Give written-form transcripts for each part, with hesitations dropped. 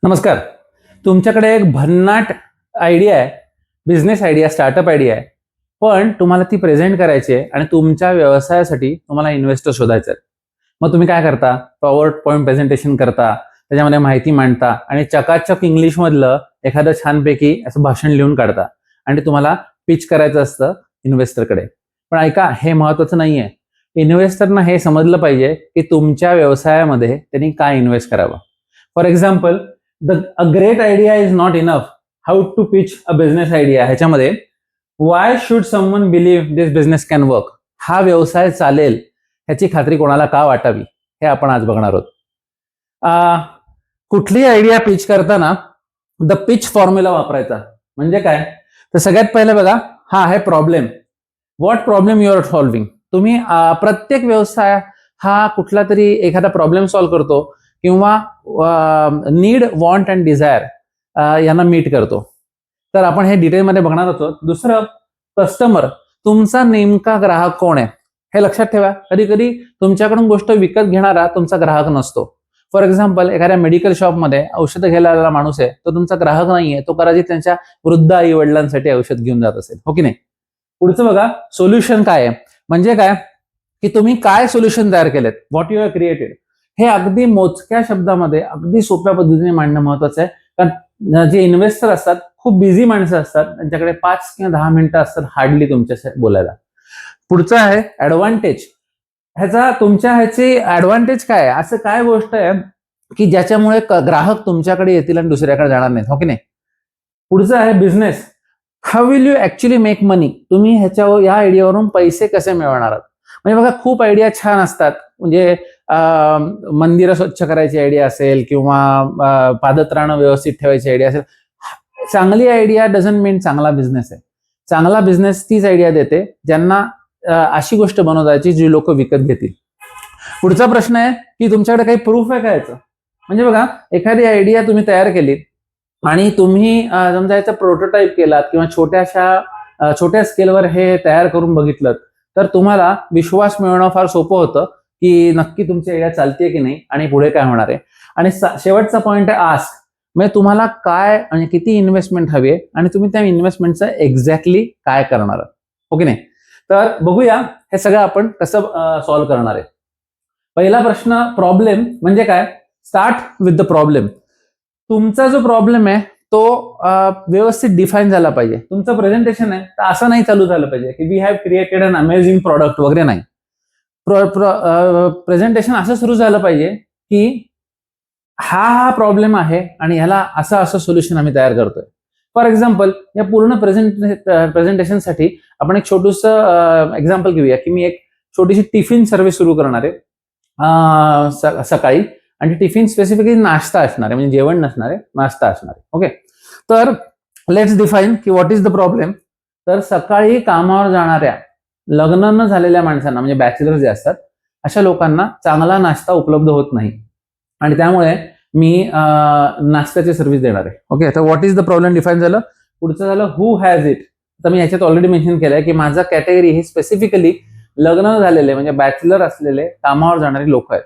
नमस्कार. तुमच्याकडे एक भन्नाट आयडिया आहे, बिझनेस आयडिया, स्टार्टअप आयडिया आहे. पण तुम्हाला ती प्रेझेंट करायची आहे आणि तुमच्या व्यवसायासाठी तुम्हाला इन्व्हेस्टर शोधायचे आहेत. मग तुम्ही काय करता? पॉवर पॉइंट प्रेझेंटेशन करता, त्याच्यामध्ये माहिती मांडता आणि चकाचक इंग्लिशमधलं एखादं छानपैकी असं भाषण लिहून काढता आणि ते तुम्हाला पिच करायचं असतं इन्व्हेस्टरकडे. पण ऐका, हे महत्वाचं नाहीये. इन्व्हेस्टरना हे समजलं पाहिजे की तुमच्या व्यवसायामध्ये त्यांनी काय इन्व्हेस्ट करावं. For example, a great idea is not enough. How to pitch a business idea ह्याच्यामध्ये why should someone believe this business can work? हा व्यवसाय चालेल ह्याची खात्री कोणाला का वाटावी, हे आपण आज बघणार आहोत. कुठली आयडिया पिच करताना द पिच फॉर्म्युला वापरायचा. म्हणजे काय? तर सगळ्यात पहिले बघा, हा आहे problem. What problem you are solving. तुम्ही प्रत्येक व्यवसाय हा कुठला तरी एखादा प्रॉब्लेम सॉल्व्ह करतो किंवा नीड, वॉन्ट अँड डिझायर यांना मीट करतो. तर आपण हे डिटेलमध्ये बघणार आहोत. दुसरं, कस्टमर. तुमचा नेमका ग्राहक कोण आहे हे लक्षात ठेवा. कधी कधी तुमच्याकडून गोष्ट विकत घेणारा तुमचा ग्राहक नसतो. फॉर एक्झाम्पल, एखाद्या मेडिकल शॉपमध्ये औषधं घ्यायला आलेला माणूस आहे, तो तुमचा ग्राहक नाहीये. तो कदाचित त्यांच्या वृद्ध आई वडिलांसाठी औषध घेऊन जात असेल, हो की नाही. पुढचं बघा, सोल्युशन काय आहे. म्हणजे काय की तुम्ही काय सोल्युशन तयार केलेत, व्हॉट यू हॅव क्रिएटेड. हे अगदी मोजक्या शब्दामध्ये अगदी सोप्या पद्धतीने मांडणं महत्वाचं आहे. कारण जे इन्व्हेस्टर असतात, खूप बिझी माणसं असतात, त्यांच्याकडे 5 किंवा 10 मिनिटं असतात हार्डली तुमच्या बोलायला. पुढचं आहे ऍडव्हान्टेज. ह्याची ऍडव्हान्टेज काय आहे. असं काय गोष्ट आहे की ज्याच्यामुळे ग्राहक तुमच्याकडे येतील आणि दुसऱ्याकडे जाणार नाहीत, हो की नाही. पुढचं आहे business. How will you actually make money. तुम्ही या आयडियावरून पैसे कसे मिळवणार आहात. म्हणजे बघा, खूप आयडिया छान असतात. म्हणजे मंदिरं स्वच्छ करायची आयडिया असेल किंवा पादत्राणं व्यवस्थित ठेवायची आयडिया असेल. चांगली आयडिया डझंट मीन चांगला बिझनेस आहे. चांगला बिझनेस तीच आयडिया देते ज्यांना अशी गोष्ट बनवतायची जी लोक विकत घेतील. पुढचा प्रश्न आहे की तुमच्याकडे काही प्रूफ आहे का याचं. म्हणजे बघा, एखादी आयडिया तुम्ही तयार केली आणि तुम्ही समजा याचा प्रोटोटाईप केलात किंवा छोट्या स्केलवर हे तयार करून बघितलं, तर तुम्हाला विश्वास मिळवणं फार सोपं होतं की नक्की तुमची आयडिया चालते की नाही आणि पुढे काय होणार आहे. आणि शेवटचा पॉइंट आहे आस्क. म्हणजे तुम्हाला काय आणि किती इन्व्हेस्टमेंट हवी आहे आणि तुम्ही त्या इन्व्हेस्टमेंटचं एक्झॅक्टली काय करणार आहात, हो की नाही. तर बघूया हे सगळं आपण कसं सॉल्व्ह करणार आहे. पहिला प्रश्न, प्रॉब्लेम म्हणजे काय. Start with the problem. तुमचा जो प्रॉब्लेम आहे तो व्यवस्थित डिफाईन झाला पाहिजे. तुमचं प्रेझेंटेशन आहे तर असं नाही चालू झालं पाहिजे की we have created an amazing product वगैरे नाही. प्रेझेंटेशन असं सुरू झालं पाहिजे की हा प्रॉब्लेम आहे आणि ह्याला असं सोल्युशन आम्ही तयार करतोय. फॉर एक्झाम्पल, या पूर्ण प्रेझेंटेशनसाठी आपण एक छोटूसं एक्झाम्पल घेऊया की मी एक छोटीशी टिफिन सर्व्हिस सुरू करणार आहे सकाळी. आणि टिफिन स्पेसिफिकली नाश्ता असणार आहे, म्हणजे जेवण नसणार आहे, नाश्ता असणार आहे. ओके, तर लेट्स डिफाईन की व्हॉट इज द प्रॉब्लेम. तर सकाळी कामावर जाणाऱ्या लग्न न झालेल्या माणसांना, म्हणजे बॅचलर्स जे असतात, अशा लोकांना चांगला नाश्ता उपलब्ध होत नाही आणि त्यामुळे मी नाश्त्याची सर्व्हिस देणार आहे. ओके, तर what is the problem define झालं. पुढचं झालं हू हॅज इट. तर मी याच्यात ऑलरेडी मेन्शन केलंय की माझा कॅटेगरी ही स्पेसिफिकली लग्न झालेले, म्हणजे बॅचलर असलेले कामावर जाणारी लोक आहेत.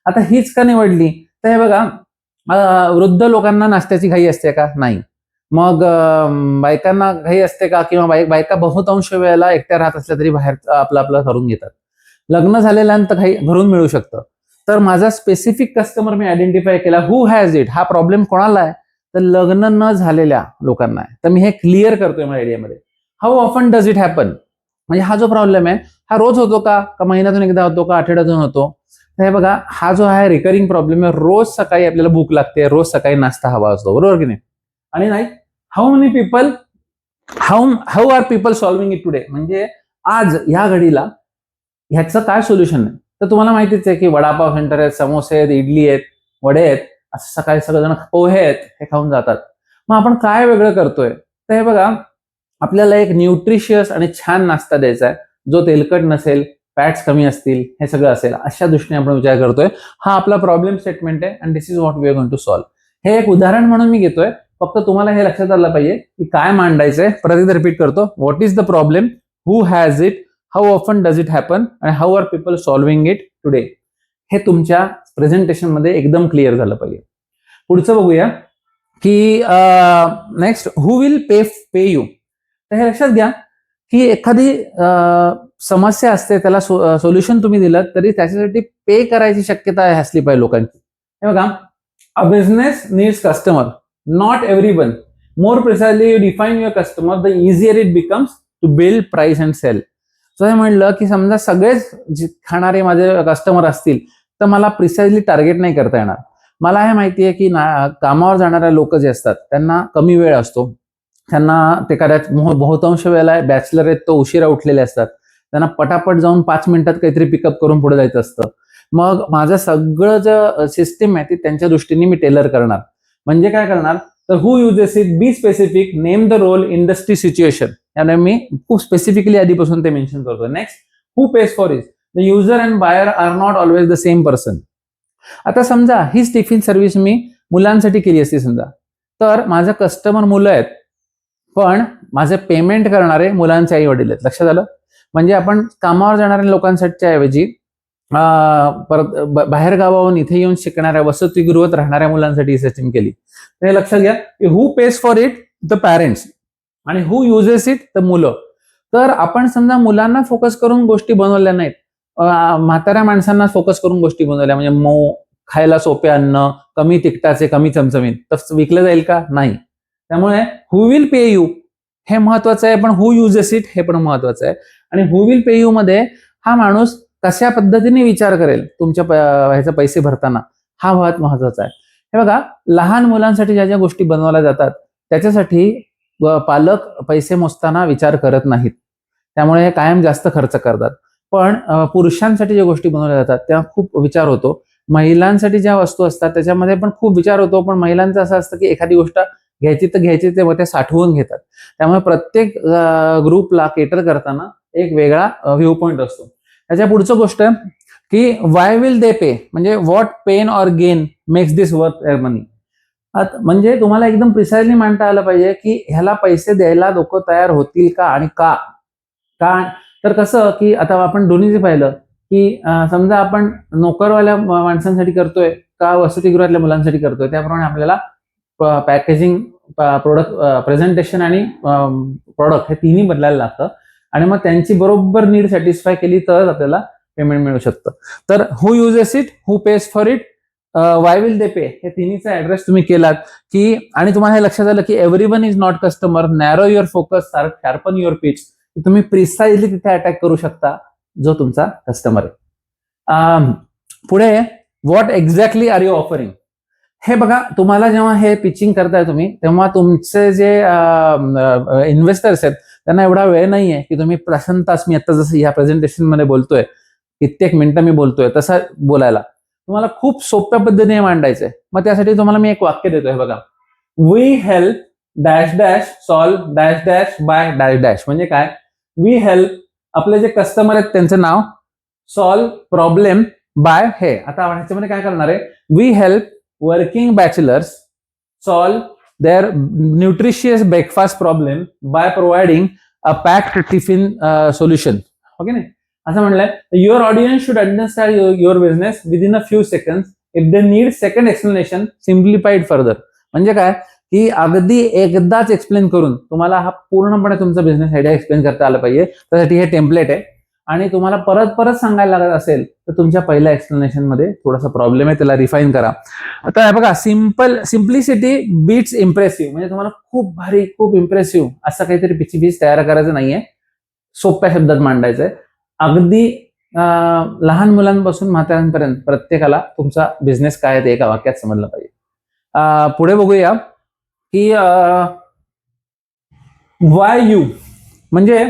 आता हीच का निवडली. तर हे बघा, वृद्ध लोकांना नाश्त्याची घाई असते का? नाही. मग बायकांना घाई असते का? किंवा बायका बहुतांश वेळेला एकट्या राहत असल्या तरी बाहेर आपलं करून घेतात. लग्न झालेल्यांत घाई घरून मिळू शकतं. तर माझा स्पेसिफिक कस्टमर मी आयडेंटिफाय केला, हू हॅज इट. हा प्रॉब्लेम कोणाला आहे? तर लग्न न झालेल्या लोकांना आहे. तर मी हे क्लिअर करतोय माझ्या आयडियामध्ये. How often does it happen. म्हणजे हा जो प्रॉब्लेम आहे हा रोज होतो का महिन्यातून एकदा होतो का आठवड्यातून होतो. हे बघा, हा जो आहे रिकरिंग प्रॉब्लेम आहे. रोज सकाळी आपल्याला भूक लागते, रोज सकाळी नाश्ता हवा असतो, बरोबर की नाही. आणि नाही, how many people, how are people solving it today. म्हणजे आज ह्या घडीला ह्याचं काय सोल्युशन आहे. तर तुम्हाला माहितीच आहे की वडापाव सेंटर आहेत, समोसे आहेत, इडली आहेत, वडे आहेत, असं सकाळी सगळेजण पोहे आहेत, हे खाऊन जातात. मग आपण काय वेगळं करतोय. तर हे बघा, आपल्याला एक न्यूट्रिशियस आणि छान नाश्ता द्यायचा आहे जो तेलकट नसेल, फॅट्स कमी असतील, हे सगळं असेल, अशा दृष्टीने आपण विचार करतोय. हा आपला प्रॉब्लेम स्टेटमेंट आहे and this is what we are going to solve. हे एक उदाहरण म्हणून मी घेतोय. फक्त तुम्हाला हे लक्षात आलं पाहिजे की काय मांडायचंय. परत एकदा रिपीट करतो. What is the problem, who has it, how often does it happen आणि how are people solving it today. हे तुमच्या प्रेझेंटेशन मध्ये एकदम क्लिअर झालं पाहिजे. पुढचं बघूया. की next who will pay you. तर हे लक्षात घ्या की एखादी समस्या असते, त्याला सोल्युशन तुम्ही दिलं तरी त्याच्यासाठी पे करायची शक्यता असली पाहिजे लोकांची. हे बघा, a business needs customer, not everyone. More precisely you define your customer, the easier it becomes to build price and sell. तर हे म्हणलं की समजा सगळेच खाणारे माझे कस्टमर असतील तर मला प्रिसाइजली टार्गेट नाही करता येणार. मला हे माहिती आहे की कामावर जाणाऱ्या लोक जे असतात त्यांना कमी वेळ असतो, त्यांना ते करायचं बहुतांश वेळेला बॅचलर आहेत तो उशिरा उठलेले असतात, त्यांना पटापट जाऊन 5 मिनिटात काहीतरी पिकअप करून पुढे जायचं असतं. मग माझं सगळं जे सिस्टीम आहे ती त्यांच्या दृष्टीने मी टेलर करणार. म्हणजे काय करणार, तर who uses it, be specific, name the role, industry, situation. याने मी खूप स्पेसिफिकली आधीपासून ते मेन्शन करतो. Next, who pays for it, the user and buyer are not always the same person. आता समजा हीच टिफिन सर्व्हिस मी मुलांसाठी केली असती समजा, तर माझं कस्टमर मुलं आहेत पण माझे पेमेंट करणारे मुलांचे आई वडील आहेत. लक्षात आलं. म्हणजे आपण कामावर जाणाऱ्या लोकांसाठीच्या ऐवजी बाहेर गावाहून इथे येऊन शिकणाऱ्या वसतिगृहात राहणाऱ्या मुलांसाठी सिस्टीम केली. तर हे लक्षात घ्या की who pays for it, the parents, आणि हु युजेस इट, द मुलं. तर आपण समजा मुलांना फोकस करून गोष्टी बनवल्या नाहीत, म्हाताऱ्या माणसांना फोकस करून गोष्टी बनवल्या, म्हणजे मऊ खायला सोपे अन्न, कमी तिखटाचे, कमी चमचमीत, तर विकलं जाईल का? नाही. त्यामुळे हु विल पे यू हे महत्वाचं आहे, पण हु युजेस इट हे पण महत्वाचं आहे. आणि हु विल पे यू मध्ये हा माणूस कशा पद्धतीने विचार करेल तुमच्या ह्याचे पैसे भरताना, हा बहुत महत्वाचा आहे. हे बघा, लहान मुलांसाठी ज्या ज्या गोष्टी बनवल्या जातात त्याच्यासाठी पालक पैसे मोजताना विचार करत नाहीत, त्यामुळे कायम जास्त खर्च करतात. पण पुरुषांसाठी ज्या गोष्टी बनवल्या जातात त्या खूप विचार होतो. महिलांसाठी ज्या वस्तू असतात त्याच्यामध्ये पण खूप विचार होतो, पण महिलांचं असं असतं की एखादी गोष्ट घ्यायची तर घ्यायची, ते मग ते साठवून घेतात. त्यामुळे प्रत्येक ग्रुपला केटर करताना एक वेगळा व्ह्यू पॉइंट असतो. त्याच्या पुढचं गोष्ट की वाय विल दे पे, म्हणजे what pain or gain makes this worth money. म्हणजे तुम्हाला एकदम प्रिसाइजली मांडता आलं पाहिजे की ह्याला पैसे द्यायला लोक तयार होतील का आणि का. तर कसं की आता आपण दोन्हीचे पाहिलं की समजा आपण नोकरवाल्या माणसांसाठी करतोय का वसतिगृहातल्या मुलांसाठी करतोय, त्याप्रमाणे आपल्याला पॅकेजिंग, प्रोडक्ट प्रेझेंटेशन आणि प्रोडक्ट हे तिन्ही बदलायला लागतं. आणि मग त्यांची बरोबर नीड सॅटिस्फाय केली तर आपल्याला पेमेंट मिळू शकतं. तर who uses it, who pays for it, why will they pay, हे तिन्हीचा ऍड्रेस तुम्ही केलात की, आणि तुम्हाला हे लक्षात आलं की everyone is not customer, narrow your focus, sharpen your pitch, तुम्ही प्रिसाइजली तिथे अटॅक करू शकता जो तुमचा कस्टमर आहे. पुढे, what exactly are you offering. हे बघा, तुम्हाला जेव्हा हे पिचिंग करताय तुम्ही, तेव्हा तुमचे जे इन्व्हेस्टर्स आहेत त्यांना एवढा वेळ नाहीये की तुम्ही तास, मी आता जसं ह्या प्रेझेंटेशन मध्ये बोलतोय, कित्येक मिनिटं मी बोलतोय तसं बोलायला. तुम्हाला खूप सोप्या पद्धतीने मांडायचंय. मग त्यासाठी तुम्हाला मी एक वाक्य देतोय बघा, we help dash dash solve dash dash by dash dash. म्हणजे काय, वी हेल्प, आपले जे कस्टमर आहेत त्यांचं नाव, सॉल्व प्रॉब्लेम बाय हे. आता ह्याच्यामध्ये काय करणार आहे, we help working bachelors solve their nutritious breakfast problem by providing a packed tiffin solution. Okay नाही, असं म्हणलंय, your audience should understand your business within a few seconds, if they need second explanation simplified further. म्हणजे काय की अगदी एकदाच explain करून तुम्हाला हा पूर्णपणे तुमचा बिझनेस आयडिया एक्सप्लेन करता आला पाहिजे. त्यासाठी हे टेम्पलेट आहे. आणि तुम्हाला परत परत सांगायला लागत असेल तर तुमच्या पहिल्या एक्सप्लेनेशन मध्ये थोडासा प्रॉब्लेम आहे, त्याला रिफाईन करा. आता बघा, सिम्प्लिसिटी बीट्स इम्प्रेसिव्ह. म्हणजे तुम्हाला खूप भारी, खूप इम्प्रेसिव्ह असं काहीतरी पिच तयार करायचं नाहीये, सोप्या शब्दात मांडायचंय. अगदी लहान मुलांपासून म्हाताऱ्यांपर्यंत प्रत्येकाला तुमचा बिझनेस काय आहे ते एका वाक्यात समजलं पाहिजे. पुढे बघूया की वाय यू, म्हणजे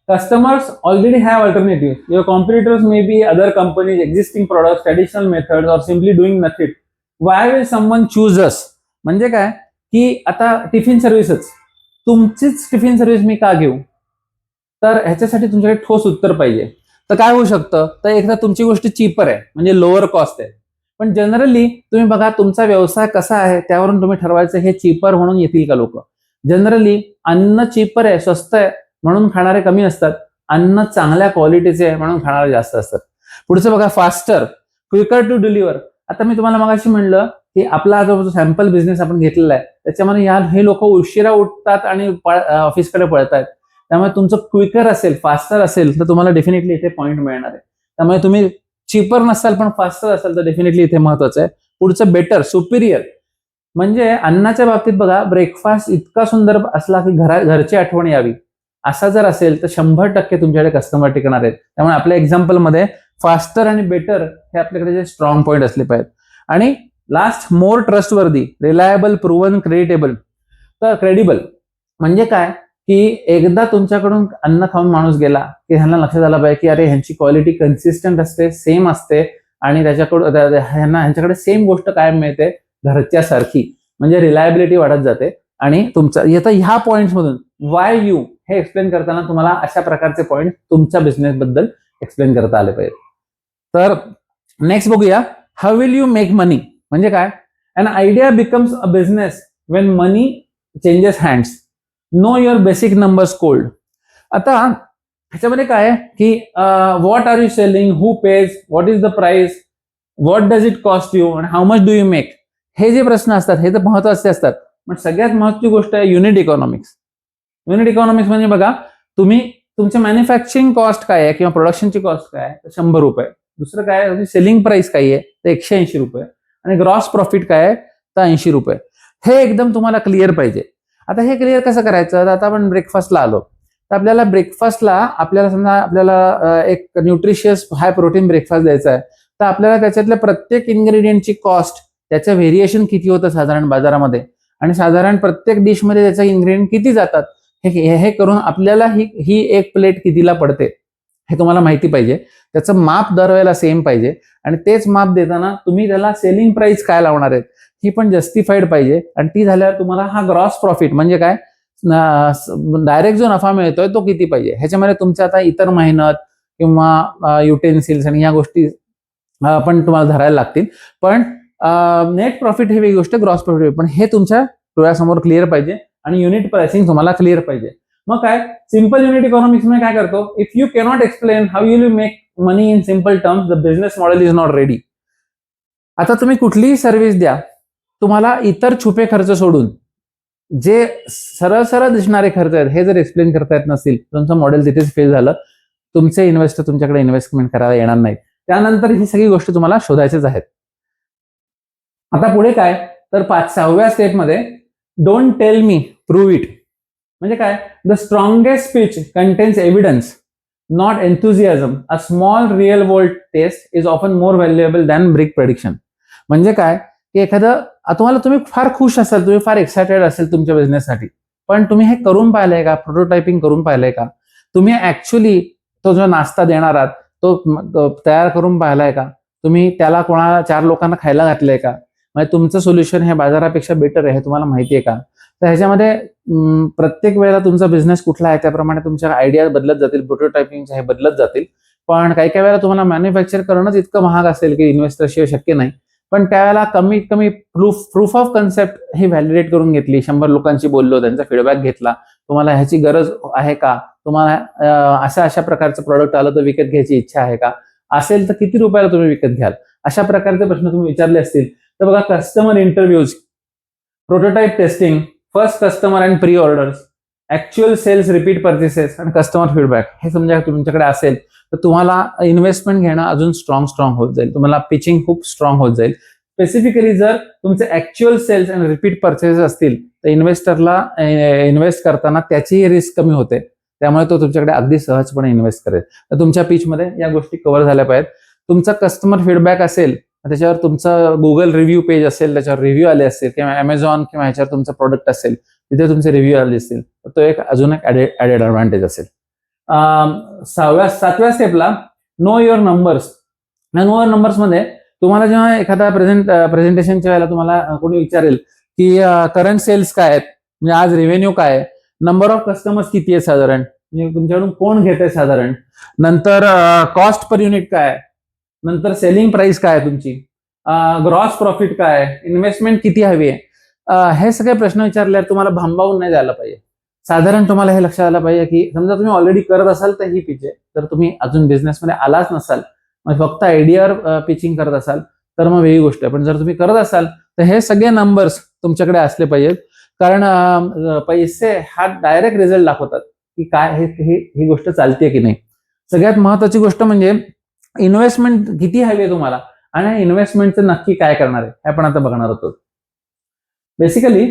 customers already have alternatives. Your competitors may be other companies, existing products, traditional methods, or simply doing nothing. Why will someone choose us? म्हणजे काय की आता टिफिन सर्व्हिसच, तुमचीच टिफिन सर्व्हिस मी का घेऊ. तर ह्याच्यासाठी तुमच्याकडे ठोस उत्तर पाहिजे. तर काय होऊ शकतं, तर एकदा तुमची गोष्ट चीपर आहे, म्हणजे लोअर कॉस्ट आहे. पण जनरली तुम्ही बघा तुमचा व्यवसाय कसा आहे त्यावरून तुम्ही ठरवायचं हे चीपर म्हणून येतील का लोक. जनरली अन्न चीपर आहे, स्वस्त आहे म्हणून खाणारे कमी असतात, अन्न चांगल्या क्वालिटीचे आहे म्हणून खाणारे जास्त असतात. पुढचं बघा, फास्टर, क्विकर टू डिलिव्हर. आता मी तुम्हाला मगाशी म्हणलं की आपला जो सॅम्पल बिझनेस आपण घेतलेला आहे त्याच्यामध्ये हे लोक उशिरा उठतात आणि ऑफिसकडे पळतात. त्यामुळे तुमचं क्विकर असेल, फास्टर असेल तर तुम्हाला डेफिनेटली इथे पॉईंट मिळणार आहे. त्यामुळे तुम्ही चीपर नसाल पण फास्टर असाल तर डेफिनेटली इथे महत्वाचं आहे. पुढचं बेटर, सुपिरियर, म्हणजे अन्नाच्या बाबतीत बघा, ब्रेकफास्ट इतका सुंदर असला की घरची आठवण यावी असा जर असेल तर 100% तुमच्याकडे कस्टमर टिकणार आहेत. त्यामुळे आपल्या एक्झाम्पलमध्ये फास्टर आणि बेटर हे आपल्याकडे जे स्ट्रॉंग पॉईंट असले पाहिजेत. आणि लास्ट, मोर ट्रस्टवर्दी, रिलायबल, प्रूव्हन, क्रेडिबल. म्हणजे काय की एकदा तुमच्याकडून अन्न खाऊन माणूस गेला की ह्यांना लक्षात आलं पाहिजे की अरे ह्यांची क्वालिटी कन्सिस्टंट असते, सेम असते आणि ह्यांच्याकडे सेम गोष्ट कायम मिळते घरच्या सारखी. म्हणजे रिलायबिलिटी वाढत जाते. आणि तुमचा ह्या पॉइंट्स मधून वाय यू हे एक्सप्लेन करताना तुम्हाला अशा प्रकारचे पॉइंट तुमच्या बिझनेस बद्दल एक्सप्लेन करता आले पाहिजे. तर नेक्स्ट बघूया, how will you make money. म्हणजे काय, an idea becomes a business when money changes hands. Know your basic numbers cold. आता ह्याच्यामध्ये काय आहे की what are you selling, who pays, what is the price, what does it cost you and how much do you make. हे जे प्रश्न असतात हे तर महत्वाचे असतात. पण सगळ्यात महत्वाची गोष्ट आहे युनिट इकॉनॉमिक्स. युनिट इकॉनॉमिक्स म्हणजे बघा, तुमच्या मॅन्युफॅक्चरिंग कॉस्ट काय आहे किंवा प्रोडक्शनची कॉस्ट काय आहे, तर 100 रुपये. दुसरं काय आहे, सेलिंग प्राइस काय आहे, तर 180 रुपये. आणि ग्रॉस प्रॉफिट काय आहे, तर 80 रुपये. हे एकदम तुम्हाला क्लिअर पाहिजे. आता हे क्लिअर कसं करायचं, तर आता आपण ब्रेकफास्टला आलो तर आपल्याला समजा आपल्याला एक न्यूट्रिशियस हाय प्रोटीन ब्रेकफास्ट द्यायचा आहे, तर आपल्याला त्याच्यातल्या प्रत्येक इन्ग्रेडियंटची कॉस्ट, त्याचं व्हेरिएशन किती होतं साधारण बाजारामध्ये, आणि साधारण प्रत्येक डिशमध्ये त्याचं इन्ग्रेडियंट किती जातात, हे करून आपल्याला ही एक प्लेट कितीला पडते हे तुम्हाला माहिती पाहिजे. त्याचं माप दरवेळेला सेम पाहिजे आणि तेच माप देताना तुम्ही त्याला सेलिंग प्राइस काय लावणार आहेत ही पण जस्टिफाईड पाहिजे. आणि ती झाल्यावर तुम्हाला हा ग्रॉस प्रॉफिट म्हणजे काय, डायरेक्ट जो नफा मिळतोय तो किती पाहिजे. ह्याच्यामध्ये तुमच्या आता इतर मेहनत किंवा युटेन्सिल्स आणि ह्या गोष्टी पण तुम्हाला धरायला लागतील. पण नेट प्रॉफिट ही वेगळी गोष्ट, ग्रॉस प्रॉफिट, पण हे तुमच्या डोळ्यासमोर क्लिअर पाहिजे. आणि युनिट प्राइसिंग तुम्हाला क्लिअर पाहिजे. मग काय, सिंपल युनिट इकॉनॉमिक्स मध्ये काय करतो, if you cannot explain how you make money in simple terms, the business model is not ready. आता तुम्ही कुठलीही सर्व्हिस द्या, तुम्हाला इतर छुपे खर्च सोडून जे सरळ सरळ दिसणारे खर्च आहेत हे जर एक्सप्लेन करता येत नसतील, तुमचं मॉडेल तिथेच फेल झालं. तुमचे इन्व्हेस्टर तुमच्याकडे इन्व्हेस्टमेंट करायला येणार नाहीत. त्यानंतर ही सगळी गोष्ट तुम्हाला शोधायचीच आहेत. आता पुढे काय, तर 6व्या स्टेपमध्ये don't tell me, prove it. म्हणजे काय, the strongest speech contains evidence not enthusiasm. A small real world test is often more valuable than brick prediction. म्हणजे काय की तुम्ही फार खुश असाल, तुम्ही फार एक्सायटेड असेल तुमच्या बिझनेससाठी, पण तुम्ही हे करून पाहिलंय का, प्रोटोटायपिंग करून पाहिलंय का, तुम्ही ऍक्च्युअली तो जो नाश्ता देणार आहात तो तयार करून पाहिलाय का, तुम्ही त्याला 4 लोकांना खायला घातलंय का, म्हणजे तुमचं सोल्युशन हे बाजारापेक्षा बेटर आहे हे तुम्हाला माहिती आहे का. तर ह्याच्यामध्ये प्रत्येक वेळेला तुमचा बिझनेस कुठला आहे त्याप्रमाणे तुमच्या आयडिया बदलत जातील, प्रोटोटायपिंगच्या हे बदलत जातील. पण काही वेळेला तुम्हाला मॅन्युफॅक्चर करणंच इतकं महाग असेल की इन्व्हेस्टरशिवाय शक्य नाही. पण त्यावेळेला कमीत कमी proof of concept he validate करून घेतली, 100 लोकांशी बोललो, त्यांचा फीडबॅक घेतला, तुम्हाला ह्याची गरज आहे का, तुम्हाला अशा प्रकारचं प्रोडक्ट आलं तर विकत घ्यायची इच्छा आहे का, असेल तर किती रुपयाला तुम्ही विकत घ्याल, अशा प्रकारचे प्रश्न तुम्ही विचारले असतील तर बघा, customer interviews, prototype testing, first customer and pre orders, actual sales, repeat purchases आणि कस्टमर फीडबॅक हे तुमच्याकडे असेल तर तुम्हाला इन्व्हेस्टमेंट घेणं अजून स्ट्रॉंग होत जाईल. तुम्हाला पिचिंग खूप स्ट्रॉंग होत जाईल. स्पेसिफिकली जर तुमचे ऍक्च्युअल सेल्स आणि रिपीट परचेसेस असतील तर इन्व्हेस्टरला इन्व्हेस्ट करताना त्याचीही रिस्क कमी होते. त्यामुळे तो तुमच्याकडे अगदी सहजपणे इन्व्हेस्ट करेल. तर तुमच्या पिचमध्ये या गोष्टी कव्हर झाल्या पाहिजेत. तुमचा कस्टमर फीडबॅक असेल, त्याच्यावर तुमचं गुगल रिव्ह्यू पेज असेल, त्याच्यावर रिव्ह्यू आले असतील, किंवा अमेझॉन किंवा ह्याच्यावर तुमचं प्रोडक्ट असेल तिथे तुमचे रिव्ह्यू आले असतील, तर तो एक अजून एक ऍडेड ऍडव्हान्टेज असेल. 7व्या स्टेपला know your numbers. Know your numbers मध्ये तुम्हाला जेव्हा एखादा प्रेझेंटेशनच्या वेळेला तुम्हाला कोणी विचारेल की करंट सेल्स काय आहेत, म्हणजे आज रेव्हेन्यू काय आहे, नंबर ऑफ कस्टमर्स किती आहे साधारण, म्हणजे तुमच्याकडून कोण घेत आहे साधारण, नंतर कॉस्ट पर युनिट काय आहे, नंतर सेलिंग प्राइस काय आहे तुमची, ग्रॉस प्रॉफिट काय आहे, इन्व्हेस्टमेंट किती हवी आहे, हे सगळे प्रश्न विचारल्यावर तुम्हाला भांबावून नाही जायला पाहिजे. साधारण तुम्हाला हे लक्षात आलं पाहिजे की समजा तुम्ही ऑलरेडी करत असाल तर ही पिच आहे, तर तुम्ही अजून बिझनेसमध्ये आलाच नसाल, फक्त आयडियावर पिचिंग करत असाल तर मग वेगळी गोष्ट आहे. पण जर तुम्ही करत असाल तर हे सगळे नंबर्स तुमच्याकडे असले पाहिजेत, कारण पैसे हा डायरेक्ट रिझल्ट दाखवतात की काय ही गोष्ट चालते की नाही. सगळ्यात महत्वाची गोष्ट म्हणजे इन्व्हेस्टमेंट किती हवी आहे तुम्हाला आणि इन्व्हेस्टमेंटचं नक्की काय करणार आहे हे आपण आता बघणार होतो. Basically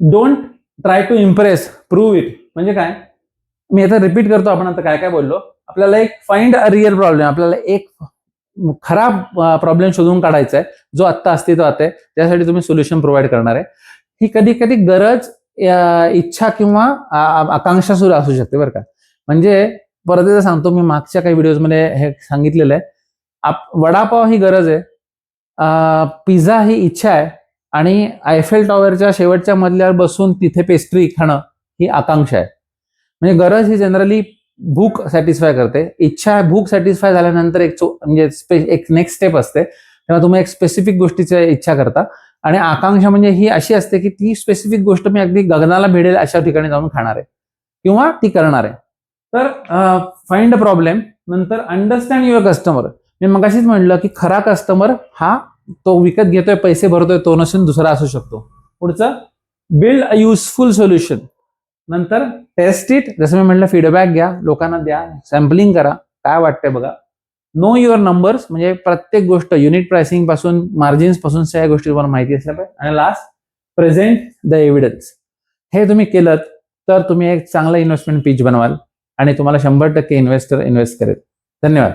don't try to impress, prove it. म्हणजे काय, मी आता रिपीट करतो आपण आता काय काय बोललो. आपल्याला एक फाइंड अ रिअल प्रॉब्लेम, आपल्याला एक खराब प्रॉब्लेम शोधून काढायचा आहे जो आत्ता अस्तित्वात आहे, त्यासाठी तुम्ही सोल्युशन प्रोव्हाइड करणार आहे. ही कधी कधी गरज, इच्छा किंवा आकांक्षा सुद्धा असू शकते बरं का. म्हणजे परत एकदा सांगतो, मी मागच्या काही व्हिडिओजमध्ये हे सांगितलेलं आहे. वडापाव ही गरज आहे, पिझ्झा ही इच्छा आहे आणि आयफेल टॉवरच्या शेवटच्या मजल्यावर बसून तिथे पेस्ट्री खाणं ही आकांक्षा आहे. म्हणजे गरज ही जनरली भूक सॅटिस्फाय करते, इच्छा भूक सॅटिस्फाय झाल्यानंतर एक नेक्स्ट स्टेप असते, तेव्हा तुम्ही एक स्पेसिफिक गोष्टीची इच्छा करता. आणि आकांक्षा म्हणजे ही अशी असते की ती स्पेसिफिक गोष्ट मी अगदी गगनाला भिडेल अशा ठिकाणी जाऊन खाणार आहे किंवा ती करणार आहे. तर फाइंड अ प्रॉब्लेम, नंतर अंडरस्टँड युअर कस्टमर. मी मगाशीच म्हटलं की खरा कस्टमर हा तो विकत घेतोय, पैसे भरतोय तो नसून दुसरा असू शकतो. पुढचं बिल्ड अ युजफुल सोल्युशन. नंतर टेस्ट इट, जसं मी म्हटलं फीडबॅक घ्या, लोकांना द्या, सॅम्पलिंग करा, काय वाटतंय बघा. नो युअर नंबर्स, म्हणजे प्रत्येक गोष्ट युनिट प्राइसिंग पासून मार्जिन्स पासून सगळ्या गोष्टी तुम्हाला माहिती असल्या पाहिजे. आणि लास्ट प्रेझेंट द एव्हिडन्स. हे तुम्ही केलं तर तुम्ही एक चांगलं इन्व्हेस्टमेंट पिच बनवाल आणि तुम्हाला 100% इन्व्हेस्टर इन्व्हेस्ट करेल. धन्यवाद.